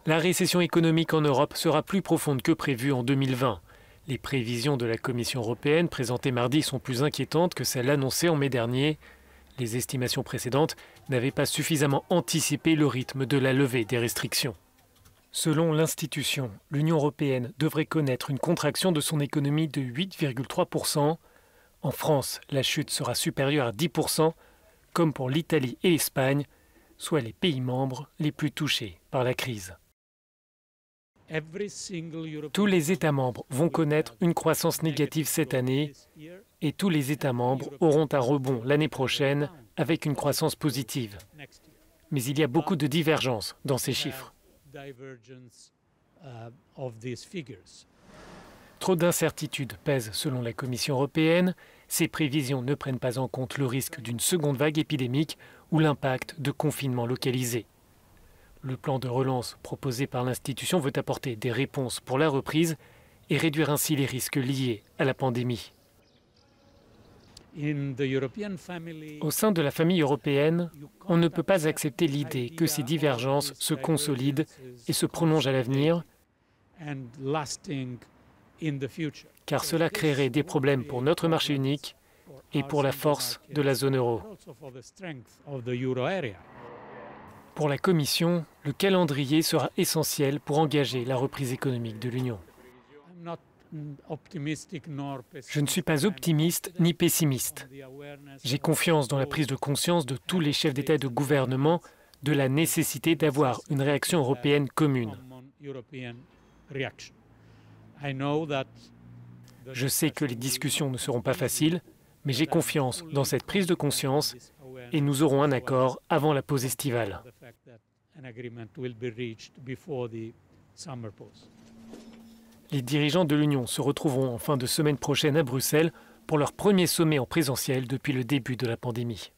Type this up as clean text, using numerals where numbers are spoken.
La récession économique en Europe sera plus profonde que prévu en 2020. Les prévisions de la Commission européenne présentées mardi sont plus inquiétantes que celles annoncées en mai dernier. Les estimations précédentes n'avaient pas suffisamment anticipé le rythme de la levée des restrictions. Selon l'institution, l'Union européenne devrait connaître une contraction de son économie de 8,3%. En France, la chute sera supérieure à 10%, comme pour l'Italie et l'Espagne, soit les pays membres les plus touchés par la crise. Tous les États membres vont connaître une croissance négative cette année et tous les États membres auront un rebond l'année prochaine avec une croissance positive. Mais il y a beaucoup de divergences dans ces chiffres. Trop d'incertitudes pèsent selon la Commission européenne. Ces prévisions ne prennent pas en compte le risque d'une seconde vague épidémique ou l'impact de confinements localisés. Le plan de relance proposé par l'institution veut apporter des réponses pour la reprise et réduire ainsi les risques liés à la pandémie. Au sein de la famille européenne, on ne peut pas accepter l'idée que ces divergences se consolident et se prolongent à l'avenir, car cela créerait des problèmes pour notre marché unique et pour la force de la zone euro. Pour la Commission, le calendrier sera essentiel pour engager la reprise économique de l'Union. Je ne suis pas optimiste ni pessimiste. J'ai confiance dans la prise de conscience de tous les chefs d'État et de gouvernement de la nécessité d'avoir une réaction européenne commune. Je sais que les discussions ne seront pas faciles, mais j'ai confiance dans cette prise de conscience et nous aurons un accord avant la pause estivale. Les dirigeants de l'Union se retrouveront en fin de semaine prochaine à Bruxelles pour leur premier sommet en présentiel depuis le début de la pandémie.